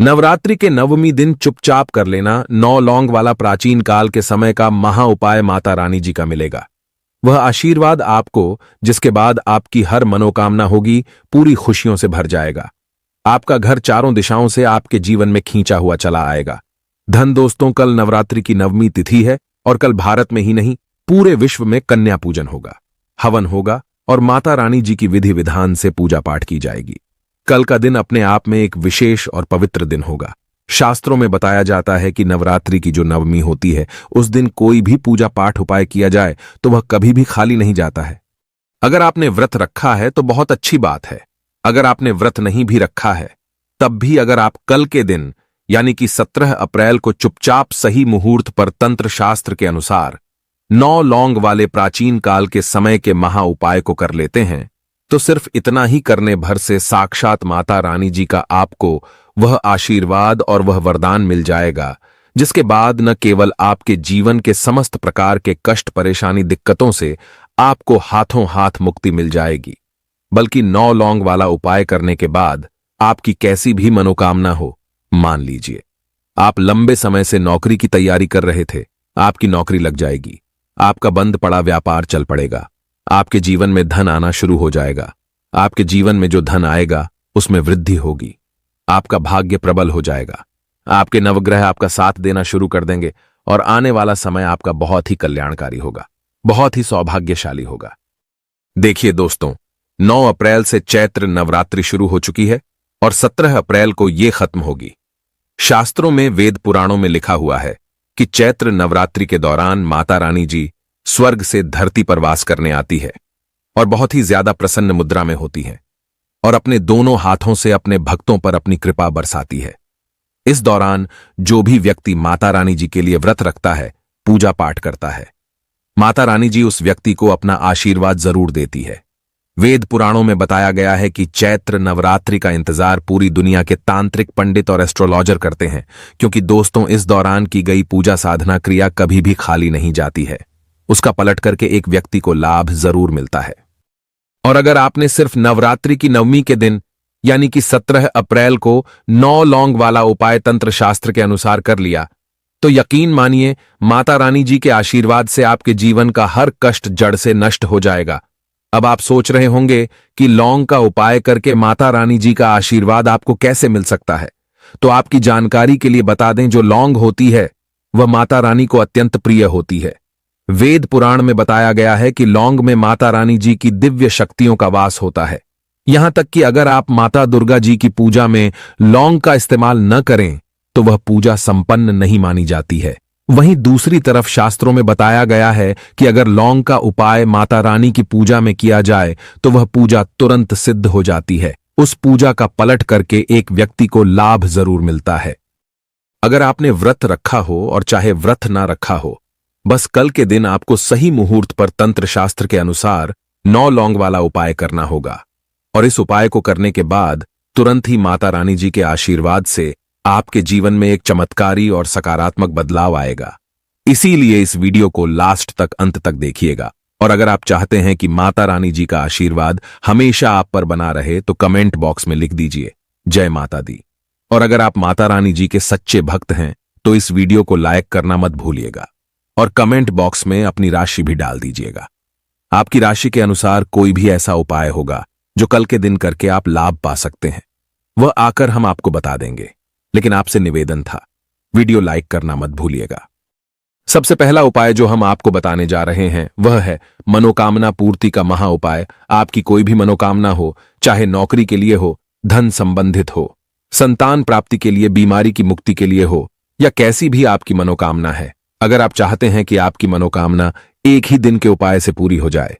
नवरात्रि के नवमी दिन चुपचाप कर लेना 9 लौंग वाला प्राचीन काल के समय का महा उपाय माता रानी जी का मिलेगा। वह आशीर्वाद आपको, जिसके बाद आपकी हर मनोकामना होगी, पूरी खुशियों से भर जाएगा। आपका घर चारों दिशाओं से आपके जीवन में खींचा हुआ चला आएगा। धन दोस्तों, कल नवरात्रि की नवमी तिथि है और कल भारत में ही नहीं पूरे विश्व में कन्या पूजन होगा, हवन होगा और माता रानी जी की विधि विधान से पूजा पाठ की जाएगी। कल का दिन अपने आप में एक विशेष और पवित्र दिन होगा। शास्त्रों में बताया जाता है कि नवरात्रि की जो नवमी होती है, उस दिन कोई भी पूजा पाठ उपाय किया जाए तो वह कभी भी खाली नहीं जाता है। अगर आपने व्रत रखा है तो बहुत अच्छी बात है। अगर आपने व्रत नहीं भी रखा है तब भी अगर आप कल के दिन यानी कि 17 अप्रैल को चुपचाप सही मुहूर्त पर तंत्र शास्त्र के अनुसार 9 लौंग वाले प्राचीन काल के समय के महा उपाय को कर लेते हैं तो सिर्फ इतना ही करने भर से साक्षात माता रानी जी का आपको वह आशीर्वाद और वह वरदान मिल जाएगा, जिसके बाद न केवल आपके जीवन के समस्त प्रकार के कष्ट, परेशानी, दिक्कतों से आपको हाथों हाथ मुक्ति मिल जाएगी, बल्कि 9 लौंग वाला उपाय करने के बाद आपकी कैसी भी मनोकामना हो, मान लीजिए आप लंबे समय से नौकरी की तैयारी कर रहे थे, आपकी नौकरी लग जाएगी। आपका बंद पड़ा व्यापार चल पड़ेगा। आपके जीवन में धन आना शुरू हो जाएगा। आपके जीवन में जो धन आएगा उसमें वृद्धि होगी। आपका भाग्य प्रबल हो जाएगा। आपके नवग्रह आपका साथ देना शुरू कर देंगे और आने वाला समय आपका बहुत ही कल्याणकारी होगा, बहुत ही सौभाग्यशाली होगा। देखिए दोस्तों, 9 अप्रैल से चैत्र नवरात्रि शुरू हो चुकी है और 17 अप्रैल को ये खत्म होगी। शास्त्रों में, वेद पुराणों में लिखा हुआ है कि चैत्र नवरात्रि के दौरान माता रानी जी स्वर्ग से धरती पर वास करने आती है और बहुत ही ज्यादा प्रसन्न मुद्रा में होती है और अपने दोनों हाथों से अपने भक्तों पर अपनी कृपा बरसाती है। इस दौरान जो भी व्यक्ति माता रानी जी के लिए व्रत रखता है, पूजा पाठ करता है, माता रानी जी उस व्यक्ति को अपना आशीर्वाद जरूर देती है। वेद पुराणों में बताया गया है कि चैत्र नवरात्रि का इंतजार पूरी दुनिया के तांत्रिक पंडित और एस्ट्रोलॉजर करते हैं, क्योंकि दोस्तों इस दौरान की गई पूजा साधना क्रिया कभी भी खाली नहीं जाती है। उसका पलट करके एक व्यक्ति को लाभ जरूर मिलता है। और अगर आपने सिर्फ नवरात्रि की नवमी के दिन यानी कि 17 अप्रैल को 9 लौंग वाला उपाय तंत्र शास्त्र के अनुसार कर लिया तो यकीन मानिए माता रानी जी के आशीर्वाद से आपके जीवन का हर कष्ट जड़ से नष्ट हो जाएगा। अब आप सोच रहे होंगे कि लौंग का उपाय करके माता रानी जी का आशीर्वाद आपको कैसे मिल सकता है, तो आपकी जानकारी के लिए बता दें, जो लौंग होती है वह माता रानी को अत्यंत प्रिय होती है। वेद पुराण में बताया गया है कि लौंग में माता रानी जी की दिव्य शक्तियों का वास होता है। यहां तक कि अगर आप माता दुर्गा जी की पूजा में लौंग का इस्तेमाल न करें तो वह पूजा संपन्न नहीं मानी जाती है। वहीं दूसरी तरफ शास्त्रों में बताया गया है कि अगर लौंग का उपाय माता रानी की पूजा में किया जाए तो वह पूजा तुरंत सिद्ध हो जाती है। उस पूजा का पलट करके एक व्यक्ति को लाभ जरूर मिलता है। अगर आपने व्रत रखा हो और चाहे व्रत ना रखा हो, बस कल के दिन आपको सही मुहूर्त पर तंत्र शास्त्र के अनुसार 9 लौंग वाला उपाय करना होगा और इस उपाय को करने के बाद तुरंत ही माता रानी जी के आशीर्वाद से आपके जीवन में एक चमत्कारी और सकारात्मक बदलाव आएगा। इसीलिए इस वीडियो को लास्ट तक, अंत तक देखिएगा। और अगर आप चाहते हैं कि माता रानी जी का आशीर्वाद हमेशा आप पर बना रहे तो कमेंट बॉक्स में लिख दीजिए जय माता दी। और अगर आप माता रानी जी के सच्चे भक्त हैं तो इस वीडियो को लाइक करना मत भूलिएगा और कमेंट बॉक्स में अपनी राशि भी डाल दीजिएगा। आपकी राशि के अनुसार कोई भी ऐसा उपाय होगा जो कल के दिन करके आप लाभ पा सकते हैं, वह आकर हम आपको बता देंगे। लेकिन आपसे निवेदन था, वीडियो लाइक करना मत भूलिएगा। सबसे पहला उपाय जो हम आपको बताने जा रहे हैं वह है मनोकामना पूर्ति का महा उपाय। आपकी कोई भी मनोकामना हो, चाहे नौकरी के लिए हो, धन संबंधित हो, संतान प्राप्ति के लिए, बीमारी की मुक्ति के लिए हो, या कैसी भी आपकी मनोकामना है, अगर आप चाहते हैं कि आपकी मनोकामना एक ही दिन के उपाय से पूरी हो जाए,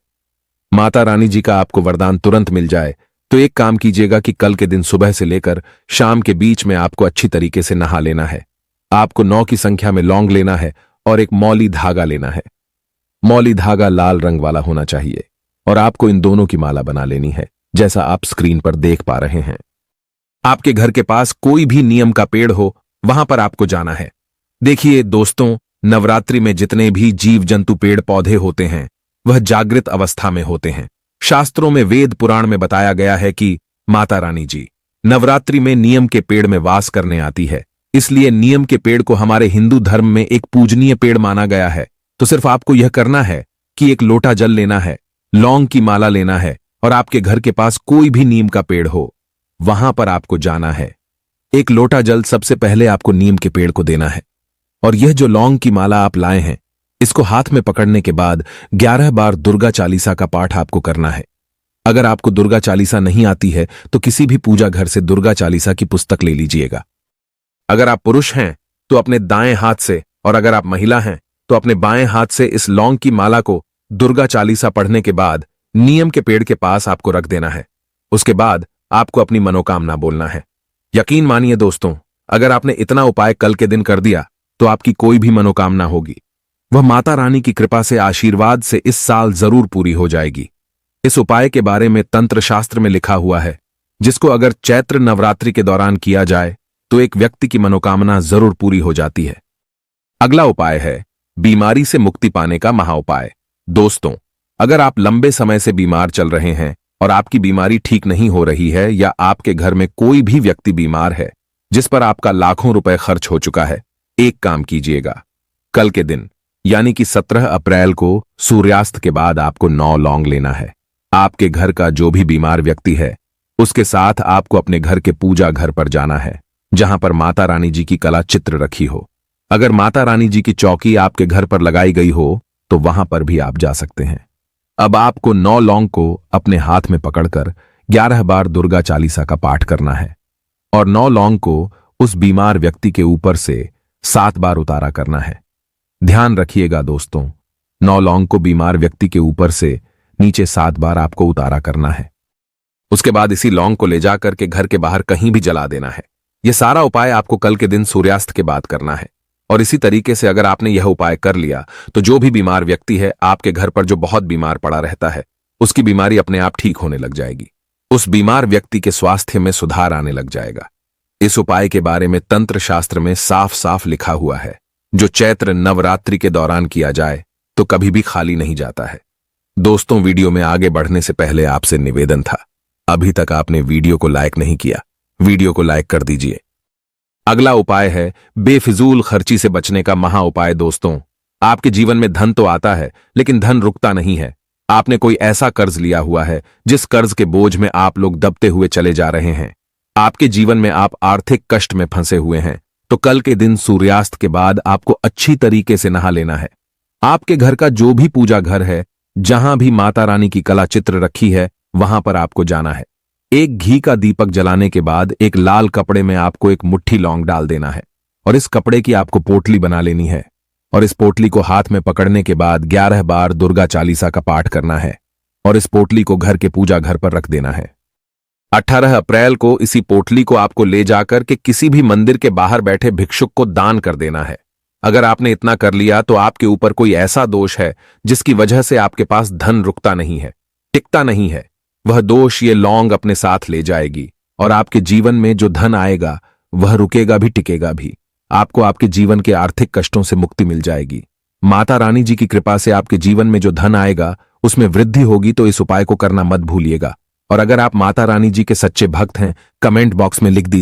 माता रानी जी का आपको वरदान तुरंत मिल जाए, तो एक काम कीजिएगा कि कल के दिन सुबह से लेकर शाम के बीच में आपको अच्छी तरीके से नहा लेना है। आपको 9 की संख्या में लौंग लेना है और एक मौली धागा लेना है। मौली धागा लाल रंग वाला होना चाहिए और आपको इन दोनों की माला बना लेनी है, जैसा आप स्क्रीन पर देख पा रहे हैं। आपके घर के पास कोई भी नीम का पेड़ हो, वहां पर आपको जाना है। देखिए दोस्तों, नवरात्रि में जितने भी जीव जंतु, पेड़ पौधे होते हैं वह जागृत अवस्था में होते हैं। शास्त्रों में, वेद पुराण में बताया गया है कि माता रानी जी नवरात्रि में नीम के पेड़ में वास करने आती है, इसलिए नीम के पेड़ को हमारे हिंदू धर्म में एक पूजनीय पेड़ माना गया है। तो सिर्फ आपको यह करना है कि एक लोटा जल लेना है, लौंग की माला लेना है और आपके घर के पास कोई भी नीम का पेड़ हो, वहां पर आपको जाना है। एक लोटा जल सबसे पहले आपको नीम के पेड़ को देना है और यह जो लौंग की माला आप लाए हैं, इसको हाथ में पकड़ने के बाद 11 बार दुर्गा चालीसा का पाठ आपको करना है। अगर आपको दुर्गा चालीसा नहीं आती है तो किसी भी पूजा घर से दुर्गा चालीसा की पुस्तक ले लीजिएगा। अगर आप पुरुष हैं तो अपने दाएं हाथ से और अगर आप महिला हैं तो अपने बाएं हाथ से इस लौंग की माला को दुर्गा चालीसा पढ़ने के बाद नीम के पेड़ के पास आपको रख देना है। उसके बाद आपको अपनी मनोकामना बोलना है। यकीन मानिए दोस्तों, अगर आपने इतना उपाय कल के दिन कर दिया तो आपकी कोई भी मनोकामना होगी, वह माता रानी की कृपा से, आशीर्वाद से इस साल जरूर पूरी हो जाएगी। इस उपाय के बारे में तंत्र शास्त्र में लिखा हुआ है, जिसको अगर चैत्र नवरात्रि के दौरान किया जाए तो एक व्यक्ति की मनोकामना जरूर पूरी हो जाती है। अगला उपाय है बीमारी से मुक्ति पाने का महाउपाय। दोस्तों, अगर आप लंबे समय से बीमार चल रहे हैं और आपकी बीमारी ठीक नहीं हो रही है या आपके घर में कोई भी व्यक्ति बीमार है जिस पर आपका लाखों रुपए खर्च हो चुका है, एक काम कीजिएगा। कल के दिन यानी कि 17 अप्रैल को सूर्यास्त के बाद आपको 9 लौंग लेना है। आपके घर का जो भी बीमार व्यक्ति है उसके साथ आपको अपने घर के पूजा घर पर जाना है, जहां पर माता रानी जी की कला चित्र रखी हो। अगर माता रानी जी की चौकी आपके घर पर लगाई गई हो तो वहां पर भी आप जा सकते हैं। अब आपको 9 लौंग को अपने हाथ में पकड़कर 11 बार दुर्गा चालीसा का पाठ करना है और 9 लौंग को उस बीमार व्यक्ति के ऊपर से 7 बार उतारा करना है। ध्यान रखिएगा दोस्तों, 9 लौंग को बीमार व्यक्ति के ऊपर से नीचे 7 बार आपको उतारा करना है। उसके बाद इसी लौंग को ले जाकर के घर के बाहर कहीं भी जला देना है। यह सारा उपाय आपको कल के दिन सूर्यास्त के बाद करना है। और इसी तरीके से अगर आपने यह उपाय कर लिया तो जो भी बीमार व्यक्ति है आपके घर पर, जो बहुत बीमार पड़ा रहता है, उसकी बीमारी अपने आप ठीक होने लग जाएगी। उस बीमार व्यक्ति के स्वास्थ्य में सुधार आने लग जाएगा। इस उपाय के बारे में तंत्र शास्त्र में साफ साफ लिखा हुआ है, जो चैत्र नवरात्रि के दौरान किया जाए तो कभी भी खाली नहीं जाता है। दोस्तों, वीडियो में आगे बढ़ने से पहले आपसे निवेदन था, अभी तक आपने वीडियो को लाइक नहीं किया, वीडियो को लाइक कर दीजिए। अगला उपाय है बेफिजूल खर्ची से बचने का महा उपाय। दोस्तों, आपके जीवन में धन तो आता है लेकिन धन रुकता नहीं है। आपने कोई ऐसा कर्ज लिया हुआ है जिस कर्ज के बोझ में आप लोग दबते हुए चले जा रहे हैं। आपके जीवन में आप आर्थिक कष्ट में फंसे हुए हैं, तो कल के दिन सूर्यास्त के बाद आपको अच्छी तरीके से नहा लेना है। आपके घर का जो भी पूजा घर है, जहां भी माता रानी की कला चित्र रखी है, वहां पर आपको जाना है। एक घी का दीपक जलाने के बाद एक लाल कपड़े में आपको एक मुट्ठी लौंग डाल देना है और इस कपड़े की आपको पोटली बना लेनी है और इस पोटली को हाथ में पकड़ने के बाद 11 बार दुर्गा चालीसा का पाठ करना है और इस पोटली को घर के पूजा घर पर रख देना है। 18 अप्रैल को इसी पोटली को आपको ले जाकर के किसी भी मंदिर के बाहर बैठे भिक्षुक को दान कर देना है। अगर आपने इतना कर लिया तो आपके ऊपर कोई ऐसा दोष है जिसकी वजह से आपके पास धन रुकता नहीं है, टिकता नहीं है, वह दोष ये लौंग अपने साथ ले जाएगी और आपके जीवन में जो धन आएगा वह रुकेगा भी, टिकेगा भी। आपको आपके जीवन के आर्थिक कष्टों से मुक्ति मिल जाएगी। माता रानी जी की कृपा से आपके जीवन में जो धन आएगा उसमें वृद्धि होगी। तो इस उपाय को करना मत भूलिएगा। और अगर आप माता रानी जी के सच्चे भक्त हैं, कमेंट बॉक्स में लिख दीजिए।